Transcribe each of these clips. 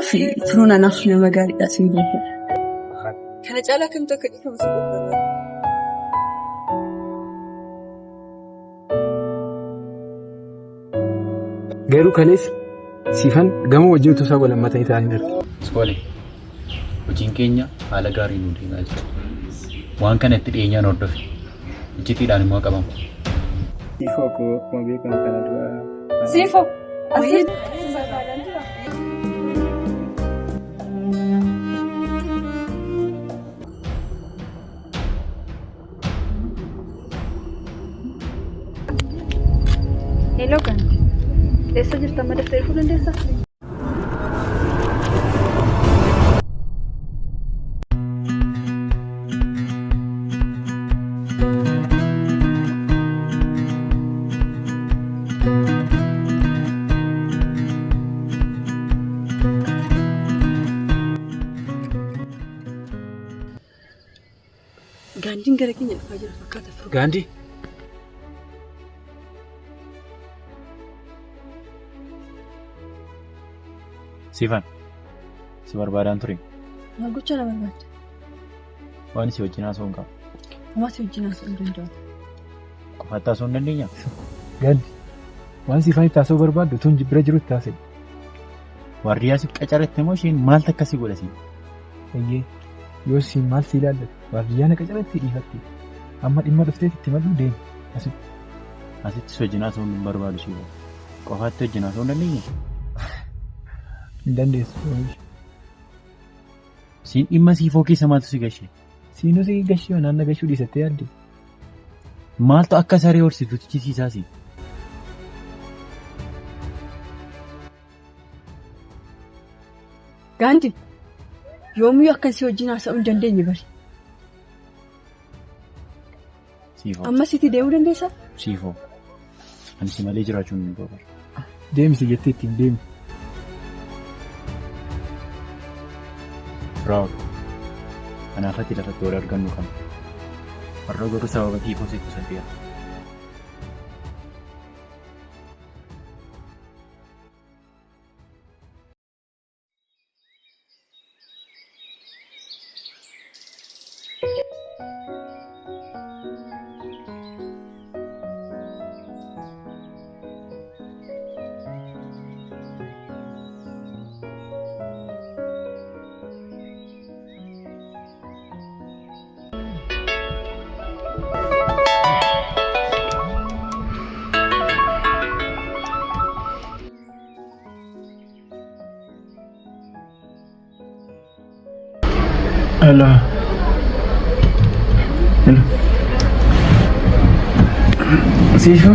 في فرونا نخلة مقاري أسمي بوجه كان جالك أنت كذي كم سبب غيرو كنيس سيفان قاموا وجهوا تساوي لما تيتانير سكولي وجين كينيا على غاري نودي ناس وان كان تدينيا نودف جيتي داني ما كبام سيفو كو ما بيكون كان سيفو أزيد Hello kan, desa jirta mana telepon desa. Gandhi gara kenya fajar fakata furu. Gandhi. سيفان سيفار باران تري ما قلت أنا مرات وين سويتنا سونكا ما سويتنا سونكا حتى سونن دينيا Gandhi. وان سيفان تاسو برباد تون جبر جرو تاسي واريا سي قچرت موشين مال تكسي غولسي ايه يوسي مال سيلال واريا نقچرت ديفتي اما ديما دفتي تمدو دين اسيت سويجنا سون برباد شي قفات جنا سون دينيا dandees siin dhimma siifoo keessa maaltu si gashe siinuu si gashee naanna gashuu dhiisattee yaalde maaltu akka saree horsitu tichisiisaasi Gandhi yoomuu akka si wajjin haasa'uu hin dandeenye bari siifoo amma sitti deemuu dandeessaa? siifoo ani si malee jiraachuun hin barbaadu deemsi jettee ittiin deemi Proud. Anak hati dapat dolar ganu kan. Harga guru sahabat ibu situ saja. Hello. Hello. Sifa?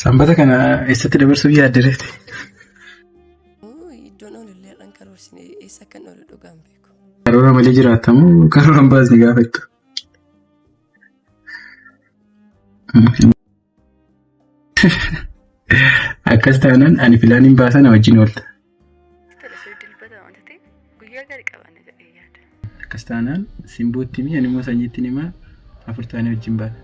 Sambata kana eessatti dabarsuu yaaddereeti? Iddoon olillee dhaan karoorsine eessa kan oolu dhugaan beeku. Karoora malee jiraatamu karoora hin baasne gaafettu. Akkas taanaan ani filaaniin baasana wajjin oolta. Akkas taanaan simbootti mi ani immoo sanyiitti himaa afur taanee wajjin baana.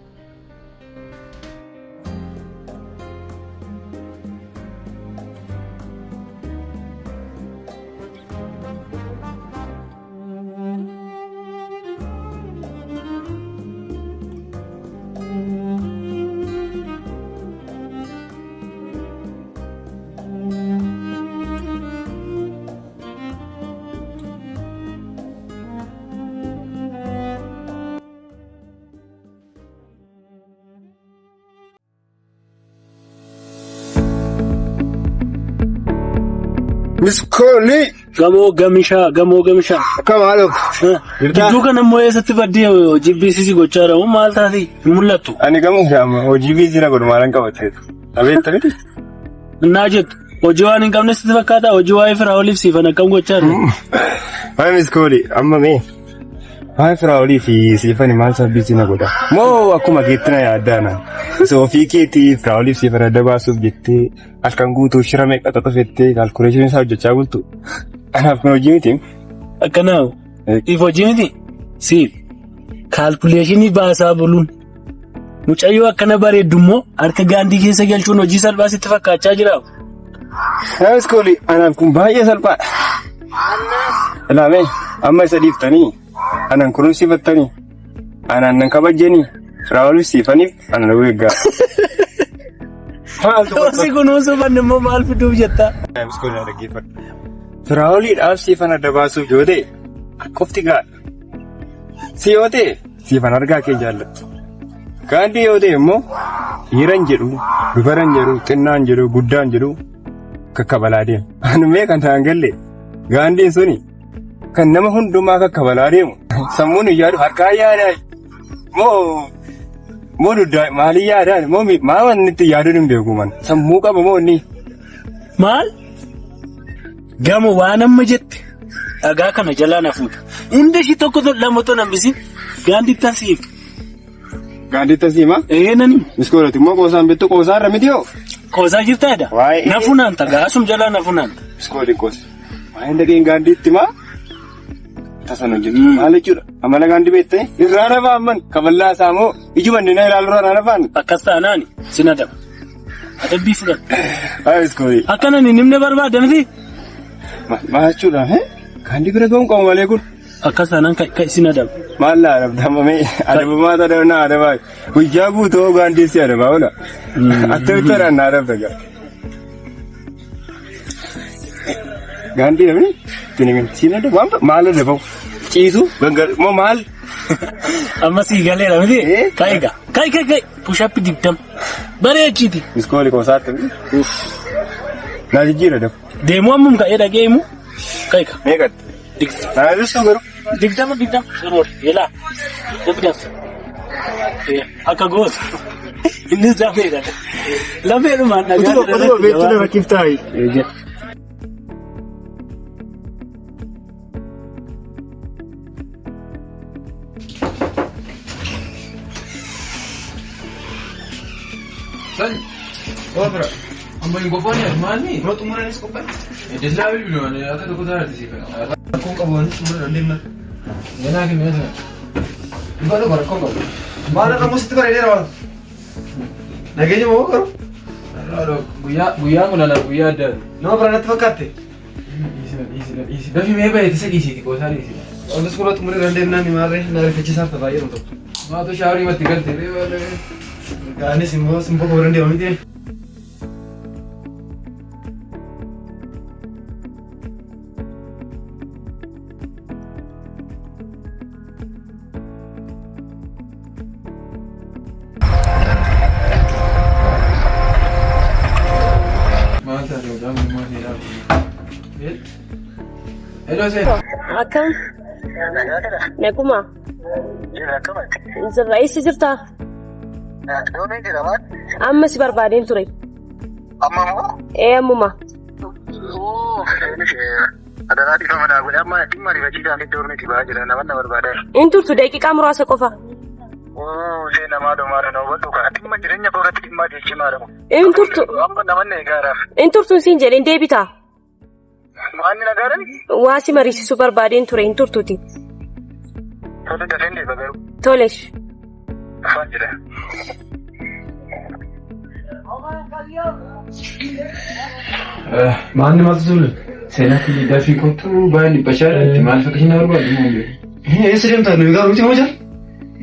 Miskoli. Gamoo gamishaa. Akkam haaloo. Gidduu kana immoo eessatti baddee GBCC gochaa jira moo maal taatee hin mul'attu? Ani gamoo hojii biizina godhu maalan qabateetu. Abeettanii? Naa jettu hojii waan hin qabne sitti fakkaata hojii waa'ee firaa'oliif siifan akkam gochaa jiru. Waa'ee miskoolii amma mee waa'ee firaa'olii fi siifan maal sabbisi na godha moo akkuma keetti na yaaddaana soofii keetii firaa'oliif siifan adda baasuuf jettee halkan guutuu shira meeqa xaxafettee kaalkuleeshinii isaa hojjechaa bultu anaaf kun hojii miti. Akkanaa if hojii miti siif kaalkuleeshinii baasaa buluun mucayyoo akkana bareeddummoo harka gaandii keessa galchuun hojii salphaa sitti fakkaachaa jira. Miskoolii anaaf kun baay'ee salphaadha. Ilaamee amma isa dhiiftanii anan kunuunsifattanii anan nan kabajjanii firaa'oliif siifaniif anan eeggaa. Toosi kunuunsuufan immoo maal fiduuf jettaa? Miskoolii na dhaggeeffadha. Firaa'oliidhaaf siifan adda baasuuf yoo ta'e qofti gaadha. Si yoo ta'e siifan argaa kee jaallattu. Gaandii yoo ta'e immoo dhiiran jedhu dubaran jedhu xinnaan jedhu guddaan jedhu kakkabalaa deemu. Anumee kan ta'an galle gaandiin suni kan nama hundumaa kakkabalaa deemu sammuun yaadu harkaan yaadaan moo duddaa maalii yaadaan moo maa wanni itti yaaduun hin beeku man sammuu qaba moo inni. Maal? Gamoo waan amma jette dhagaa kana jalaa na fuudha. Hundi ishii tokko lama otoo nambisin gaandii tasiif. Gaandii tasiima? Nani. Miskoolati immoo qoosaan bittu qoosaan irra miti yoo? Qoosaa jirtaadha? Na funaanta gaasum jalaa na funaanta. Miskoolii qoosa. Waan dhageen gaandiitti maa? Tasan hojjetu. Maal jechuudha? Amala gaandii beektee? Irraa nafaa amman kaballaa isaa moo ijuma inni na ilaalu irraa nafaan? Akkas taanaani sina daba. Adabbii fudhatu. Haa miskoolii. Akkana ni nimne barbaada miti? Maal jechuudha? Gaandii bira ga'uun qabu malee kun? Akkas taanaan kan sina daba. Maal laa adabdamamee adabamaa ta'uu na adabaa guyyaa guutuu gaandii si adabaa oola. Attamitti adaan na adabda gaa. Gaandii namni siin adabaa maal adabaa ciisu moo maal? Amma sii galeera miti? Kaayiga kaayi pushappi 20 bareechiti. Miskoolii qoosaatti miti? Naa jijjiira dabu. Deemuu ammum ka'ee dhagee himu? Kaayiga. Meeqatti? Naa ibsu garuu. 20 soror yela dabdaf akka goos inni zafeera lameeru man nagaa utuu beektu rakiftai san obra amma ingofoni armani rotu murani skopan deslavi bilone ata dokutar disifa ko qabon sumur andimna yana ke mesa ibado barko mana kamu situ kare dera wal nagenya mau karo alo buya ngulala buya ada no beranat fakate isi dafi mebe itu segisi ti kosari isi onde skolo tumure andimna ni mare na refechi sarta bayero to ma to shawari mati galte re wale gane simbo ko rende omite Hello sir. Akkam? Naguma? Jirra eessa jirta? Amma si barbaadeen ture. Amma moo? Ammuma. Adanaati kama dhaabule amma dhimma rifachiisaan iddoo ormi tibaa jira namanna barbaada. In turtu daqiiqaa muraasa qofa. Ishee namaa dhumaadha na hubadhu kana dhimma jireenya koorratti dhimma jechimaa dhabu. In turtu. Amma namanna eegaaraaf. In turtuun siin jedheen deebitaa. Maanni nagaadhaan? Waa si mariisisuu barbaadeen ture in turtuuti. Tole dafeen deeba garuu. Tolesh. Afaan jira. Maanni maaltu sulle? Seenatti dafii kottu baay'ee dhiphachaa maal fakkii na barbaadu moo hin beeku? Eessa deemtaa nuyi garuu miti moo jira?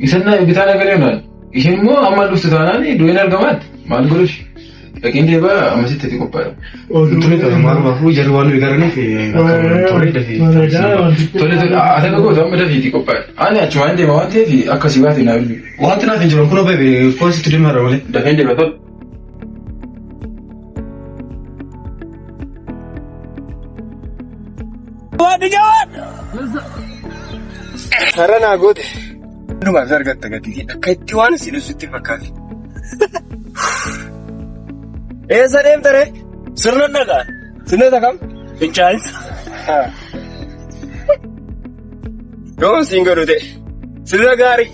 Isan bitaa nagalee onaan. Isheen immoo amma dhuftu taanaan du'een argamaatti maal godhushi? Lakin deeba ammasitti itti qophaa'e. Tole tole maal baafuu jarri waan nuyi garaniif tole dafii. Tole ata dhugootu amma dafii itti qophaa'e. Ani achumaan deema waan ta'eef akkasii baate naa bilbi. Wanti naaf hin jiru kunoo beebe koositti deemaa jira malee. Dafeen deeba tole. Waanti jawaan! Sarara naa goote. Hundumaaf argatta gatii akka itti waan si dhusutti fakkaate. Eessa deemta ree? Sirna dhagaa. Sirna takam? Fincaa'insa. Yoon siin godhu ta'e sirna gaarii.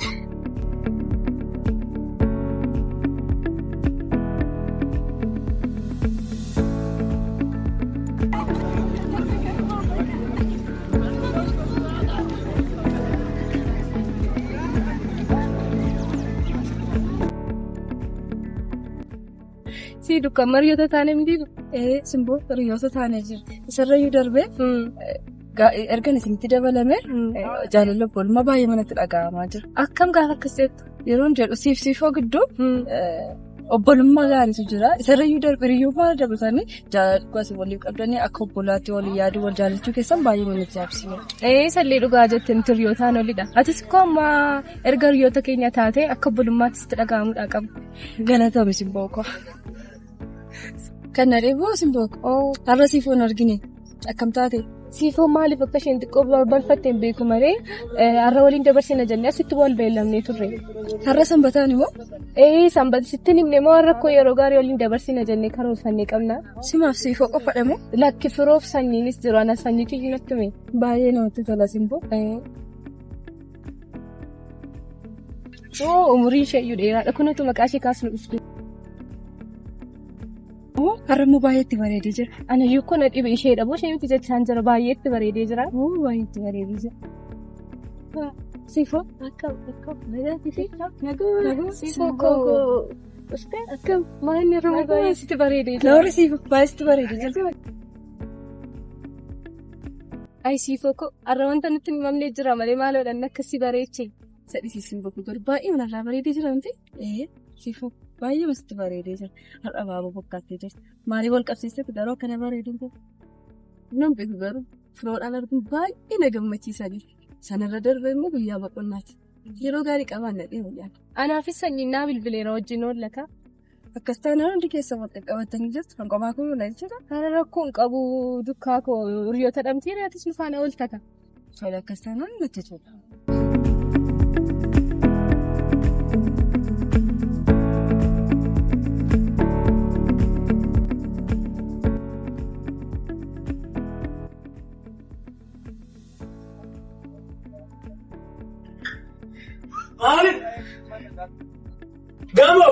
Si dukkan mariyoota taane miti simboo hiriyoota taane jiru. Isarrayyuu darbee ergan isinitti dabalame jaalala obbolumaa baay'ee manatti dhaga'amaa jira. Akkam gaafa akkas jettu yeroon jedhu siifoo gidduu obbolummaa gaariitu jira. Isarrayyuu darbee hiriyyummaa dabalatanii jaalala waliif qabdanii akka obbolaatti walii yaaduu wal jaalachuu keessan baay'ee manatti jaabsiisa. Sallee dhugaa jettee nuti hiriyootaan olidha. Atis koo amma erga hiriyoota keenya taate akka obbolummaattis itti dhaga'amuudhaa qabu. Galatoomi simboo koo. Kana dheeboo simboo koo har'a siifoon argine akkam taate? Siifoo maaliif akka isheen xiqqoo balfatteen beeku malee har'a waliin dabarsina jennee asitti wal beellamnee turre. Har'a sanbataan immoo? Sanbata sittin himne moo har'a koo yeroo gaarii waliin dabarsina jennee karoorfannee qabna. Simaaf siifoo qofadha moo? Lakki firoof sanyiinis jiru ana sanyii kiyyu natti hime. Baay'ee namatti tola simboo. Umuriin isheeyyuu dheeraadha. Kunatu maqaa ishee kaasnu dhufte. Har'a immoo baay'eetti bareedee jira. Anayyuu kun dhibe ishee dhaboo ishee miti jechaan jira baay'eetti bareedee jira. Baay'eetti bareedee jira. Siifoo akkam siifoo koo akkam maanni yeroo baay'eetti bareedee jira. Loori siifoo baay'eetti bareedee jira. Ay siifoo koo har'a wanta nutti himamnee jira malee maaloodhaan akkasii bareeche. Sadhisiisin bokkuu godhu baay'ee manarraa bareedee jira wanti. Siifoo baay'ee masti bareedee jira. Har'a baaboo bokkaattee jirti. Maalii wal qabsiistetti garuu akkana bareeduu ta'e? Nan beeku garuu firoodhaan arguun baay'ee na gammachiisanii. Sanarra darbee immoo guyyaa boqonnaati. Yeroo gaarii qabaanna dhiyeenya. Anaafis sanyiin naa bilbileera wajjin oollaka. Akkas taanaan hundi keessa wal qabatanii jirtu kan qomaa kun wal jira. Kana rakkoon qabu dukkaa koo hiriyoota dhamtee raatis nu faana ooltaka. Sola akkas taanaan natti tola. Gamo!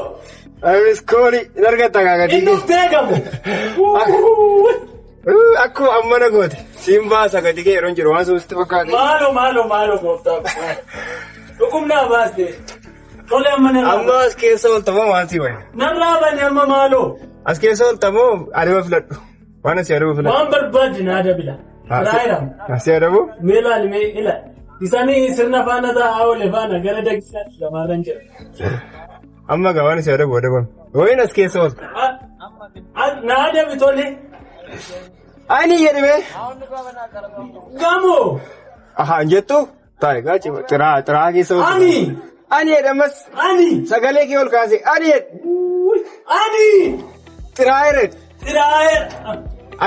Amis kooli in argatta gaagadi. Inni uffee gamu! Akkuma ammana goote siin baasa gadi kee yeroon jiru waan suusti fakkaate. Maaloo gooftaa. Dhukkubnaa baaste. Tole amma narraa. Amma as keessa ooltamoo waan sii wayi. Narraa bane amma maaloo. As keessa ooltamoo adeema filadhu. Waan asii adeemu filadhu. Waan barbaadde na adabila. Raayiram. Asii adabu? Mee laali mee ila. Isaanii sirna faana taa'aa oole faana gara dagsisaatti lamaarran jira. Amma gaa waan asii adabu adabamu. Wayin as keessa oolta. Na adabi tole. Ani jedhime. Gamoo. Ahaan jettu taa'e gaa xiraa keessa oolta. Ani jedhamas. Sagalee kee ol kaase. Ani. Xiraayire.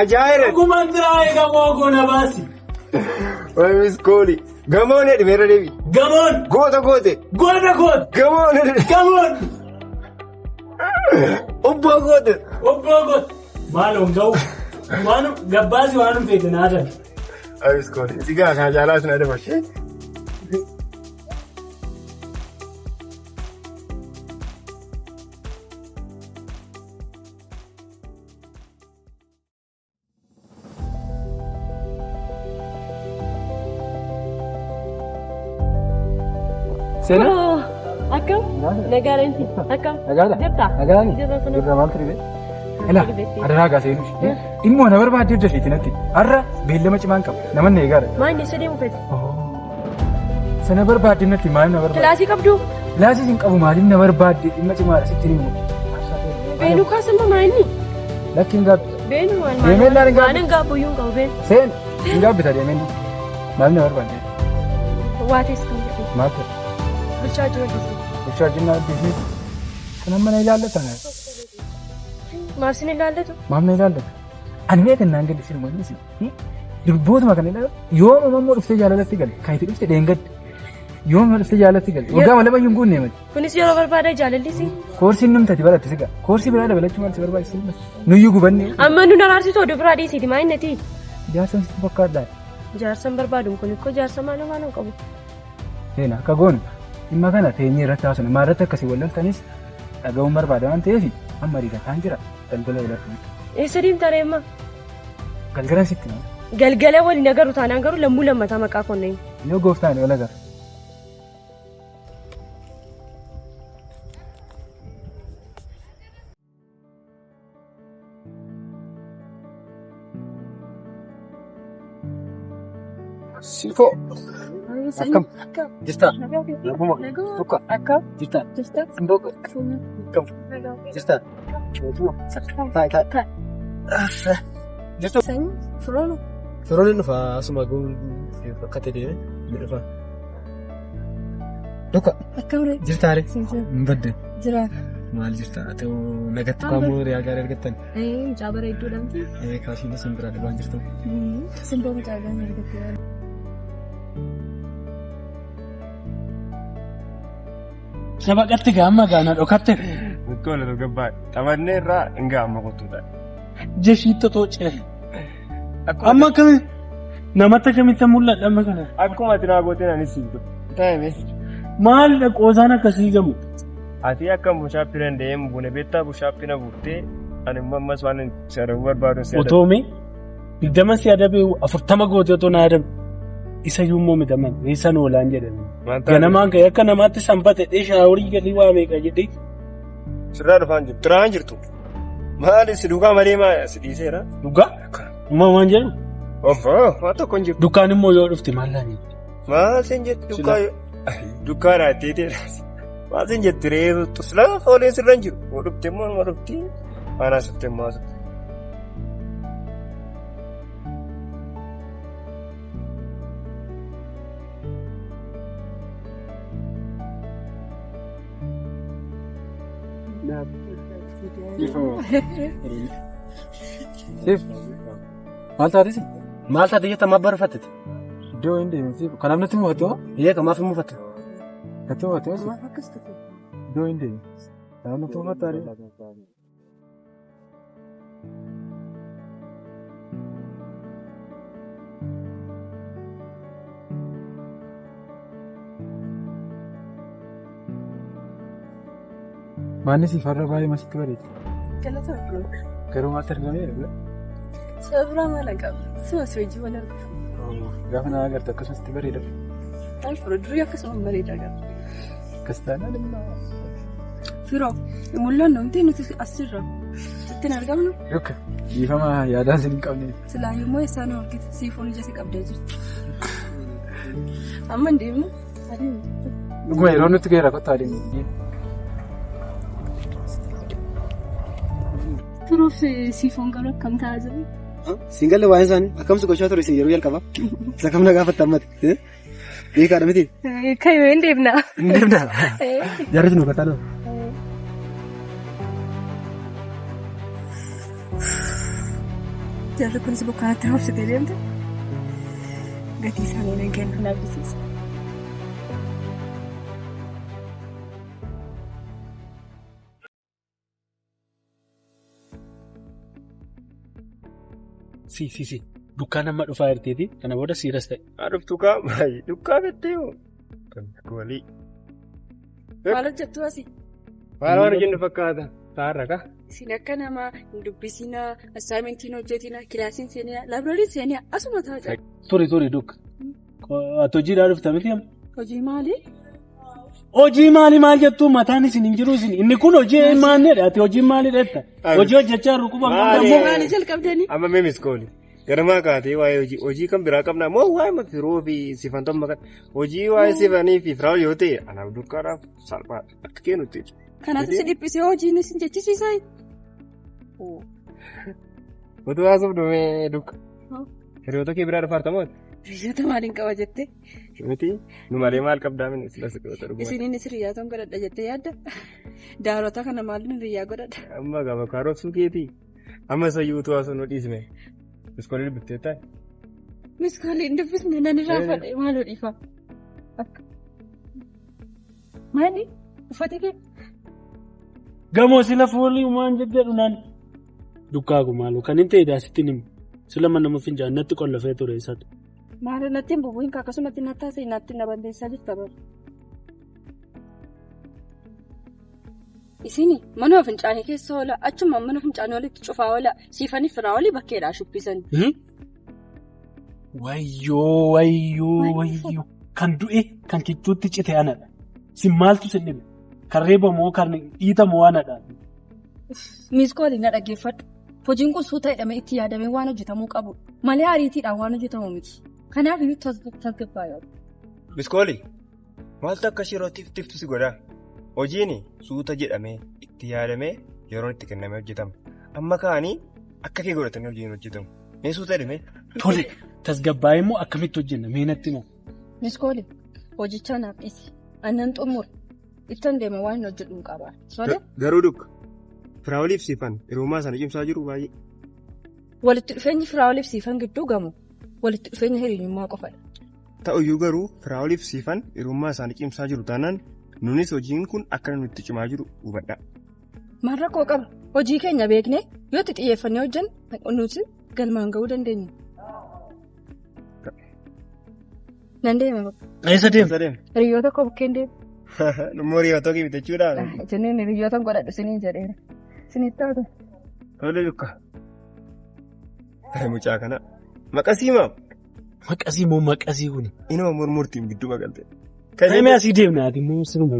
Ajaayire. Dhugumaan xiraayee gamoo goona baasi. Wayimis kooli. Gamoon jedhime deebi. Gamoon. Goota goote. Gamoon. Obboo goote. Maaloon ga'u. Gabbaasi waan feete na adabi. Wayimis kooli. Sigaa kana caalaa sin adabashee. Sena? Akkam? Nagaaleen akkam? Nagaadha? Jirta? Nagaadha? Jirra maal ture? Ila adaraa gaasee nuti. Immoo na barbaadde hojja isheetti natti. Har'a beellama cimaan qabu. Namanni eegaadha. Maal inni deemu fedha? Sana barbaadde natti maal na barbaadde? Kilaasii qabdu? Kilaasii hin qabu maaliin na barbaadde dhimma cimaadha sitti himu. Beenu kaasuma maayini? Lakki hin gaabbi. Beenu maal? Deemee illee hin gaabbi. Waan hin gaabbu iyyuu hin qabu beenu. Seen hin gaabbita deemee maal na barbaadde? Waa teessu. Maal ta'e? Bilchaajina dhiisuu. Bilchaajina dhiisuu. Kan amma na ilaallatan. Maal sin ilaallatu? Maal na ilaallatu? Ani mee kan naan gaddi sirma inni durbootuma kan ilaallatu yoo mammoo dhuftee jaalalatti galte kan itti dhufte dheengadde Yoom si jaalatti galte. Waggaa malee baay'een guunnee mati. Kunis yeroo barbaada jaalallisi. Koorsiin numtati baratti siga. Koorsii biraa dabalachuu maal si barbaachisa? Nuyyuu gubanne. Amma nu naraarsitu oduu biraa dhiisiiti maa innati. Jaarsan sitti fakkaadhaa. Jaarsan barbaadu kun ikkoo jaarsa maal waan qabu. Seena akka goonu dhimma kana teenyee irratti haasofna. Maal irratti akkasii wallaltanis dhaga'uun barbaada waan ta'eef amma ariifataan jira. Galgala walatti. Eessa deemtaa reemma? Galgalaan sitti nama. Galgala waliin agarru taanaan garuu lammuu lammataa maqaa konneen. Yoo gooftaan wal agarra. Sifoo. Akkam. Jirtaa. Naguma. Tukka. Akkam. Jirtaa. Jirtaa. Simboo. Akkam. Jirtaa. Taa'e taa'e. Jirtuu. Firoona. Firoon inni dhufaa asuma guun akkatti deeme ni dhufa. Tukka. Akkamre. Jirtaare. Hin badde. Jira. Maal jirtaa? Ta'u nagatti qaamuu riyaa gaarii argattan. Mucaa bareedduudhaan. Kaashiin isin biraa dhibaan jirtu. Simboo mucaa gaarii argatte. Sabaqatti gaamma gaana dhokatte. Mukkoon lafa gabbaa taphannee irraa hin gaamma qottuudha. Jeshiitti tooce. Amma akkami namatti akkamitti mul'adha amma kana. Akkuma ati naa gooteen anis siibdu. Taa'ime. Maal qoosaan akkasii gamu. Ati akka bushaappii danda'eem buna beektaa bushaappii na buuftee ani ammas waan si'adamuu barbaadu si'adamuu. Otoomii 20 si'adamee 40 gootee otoo na adamu. Isa yuummoo midhaman eessan oolaan jedhame. Ganamaan ka'e akka namaatti sanbate shaaworii galii waa meeqa jedhee. Sirraa dhufaan jirtu. Turaan jirtu. Maali si dhugaa malee maa si dhiiseera? Dhugaa? Waan jedhu? Waan tokko hin jirtu. Dukkaan immoo yoo dhufte maal laanii? Maal sin jettu dukkaa yoo. Dukkaa raatteetee. Maal sin jettu reetu silaa foolee sirra hin jiru. Yoo dhufte immoo nama dhufti. Waan asirratti immoo asirratti. Maal taatisi? Maal taate jetta maaf barreeffatteti? Iddoo hin deemnisi. Kanaaf natti mufatte hoo? Kamaaf hin mufatte? Natti mufatte hoo? Iddoo hin deemne. Kanaaf natti mufatte aaree? Maanni si farra baay'ee masitti bareeda. Garuu maaltu argameera? Sabira maal qabu? Simas hojii wal argatu. Gaafa na agartu akkasumatti bareeda. Taa'u fira durii akkasuma bareeda gaafa. Akkas taanaan immoo. Firoo mul'annu nuti asirra sitti hin argamnu. Yookaan dhiifama yaadaan sin hin qabne. Silaayyuu immoo isaan argite siifoon ija si qabdee jirti. Amma hin deemnu. Dhuguma yeroo nuti gaheera kottaa deemu. Turuuf siifoon garuu akkam ta'aa jiru? Siin galle waa'ee isaanii akkamsi gochaa ture isin yeroo jalqabaa? Isa kam na gaafatta ammati? Beekaadha miti? Kayyoo hin deemnaa. Hin deemnaa? Jaarrati nu kataa nama. Jarri kunis bokkaatti hobsitee deemte gatii isaanii nageen kan argisiisa. Si. Dukkaan amma dhufaa jirteeti. Kana booda siiras ta'e. Dhuftu kaa baay'ee dukkaa beektee hoo? Walii. Maal hojjettu asi? Maal waan hojjennu fakkaata? Taarra kaa? Isin akka namaa hin dubbisinaa, assaayimentiin hojjetinaa, kilaasiin seenaa, laabireeriin seenaa asuma taa'aa. Turi dukka. Ati hojiidhaa dhufta miti amma? Hojii maali? Hojii maali maal jettuu mataan isin hin jiru isin inni kun hojii maanneedha ati hojii maalidha jetta hojii hojjechaa rukuba maali jalqabdanii amma meemis kooli garamaa kaatee waa'ee hojii kan biraa qabna moo waa'ee mafiroo fi sifantomma kan hojii waa'ee sifanii fi firaa yoo ta'e anaaf dukkaadhaaf salphaadha akka kennutti. Kanaaf si dhiphisee hojiin isin jechisiisaa? Otuu haasuuf dhumee dukka. Hiriyoota kee biraa dhufaartamooti? Hiriyoota maaliin qaba jettee? Miti nu malee maal qabdaa mini sila siqoota dhuguma. Isiniin hiriyaatoon godhadha jettee yaadda? Daarota kana maaliin hiriyaa godhadha? Amma gama kaarootsuu keetii amma sayyuutuu haasoo nu dhiisne miskoolii dubbistee taa'e. Miskoolii hin dubbisne nan irraa fadhe maaloo dhiifa? Maali? Uffati kee? Gamoo sila foolii waan jedhu naan dukkaagu maaloo kan hin ta'e daasitti himu. Sila nama finjaan natti qollafee ture isaati. Maali natti hin bubuun akkasumatti nattaasee natti na balleessaa jirta bara. Isini mana fincaanii keessa oola achuma mana fincaanii walitti cufaa oola siifanii firaa olii bakkeedhaa shubbisan. Wayyoo kan du'e kan kichuutti cite anadha. Si maaltu sin dhibe? Kan reebamoo kan dhiitamoo anadha. Miiskoolii na dhaggeeffadhu. Hojiin kun suuta hidhamee itti yaadamee waan hojjetamuu qabu. Malee ariitiidhaan waan hojjetamu miti. Kanaaf iyyuu tasgabbaa yoo. Miskoolii maaltu akka shirootiif tiftu si godhaa? Hojiin suuta jedhamee itti yaadamee yeroo itti kennamee hojjetama. Amma kaanii akka kee godhatanii hojiin hojjetamu. Mee suuta hidhamee? Tole tasgabbaa immoo akkamitti hojjenna mee natti himu? Miskoolii hojicha naaf dhiisi. Annan xumura. Ittan deema waan hin hojjedhu hin qabaa. Sodaa? Garuu dukka. Firaawoliif siifan hirummaa sana cimsaa jiru baay'ee. Walitti dhufeenyi firaawoliif siifan gidduu gamu. Walitti dhufeenya hiriyummaa qofadha. Ta'uyyuu garuu firaawoliif siifan hirummaa isaanii cimsaa jiru taanaan nunis hojiin kun akka nutti cimaa jiru hubadha. Maal rakkoo qaba? Hojii keenya beeknee yoo itti xiyyeeffannee hojjennu nuti galmaan ga'uu dandeenya. Nan deema bakka. Eessa deema? Hiriyoota koo bukkeen deema. Nummoo hiriyoota kee bitachuudhaan. Jenneen hiriyoota godhadhu siniin jedheera. Sinitti taatu. Tole dukka. Mucaa kana. Maqasii maa? Maqasii moo maqasii kuni? Inuma murmurtiin gidduu maqalte. Kan asii deemnaati immoo siruma.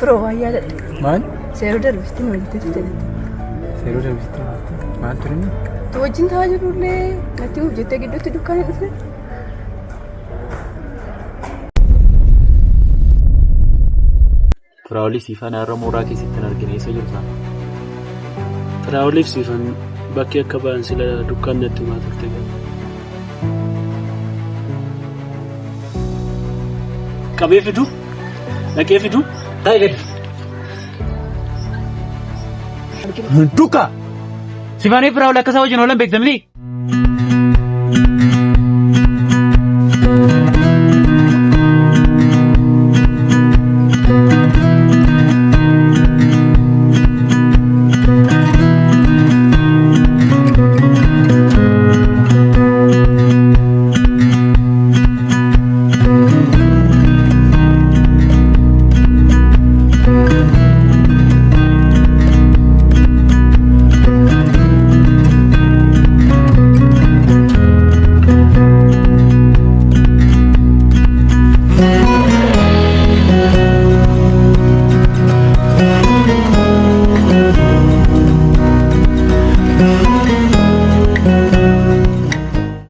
Firoo waayyaa jedhama. Maal? Seeroo darbisti walitti jedhama. Seeroo darbisti maal turani? Tu wajjin taa'aa jirullee natti hojjettee gidduutti dukkaana dhufe. Firaawolii siifan har'a mooraa keessatti hin argine eessa jirta? Firaawoliif siifan bakki akka ba'an sila dukkaan natti himaa turte gala. Qabee fidu? Dhaqee fidu? Taa'e gadi. Dukka! Siifanii firaawolii akka isaa wajjin oolan beektamni?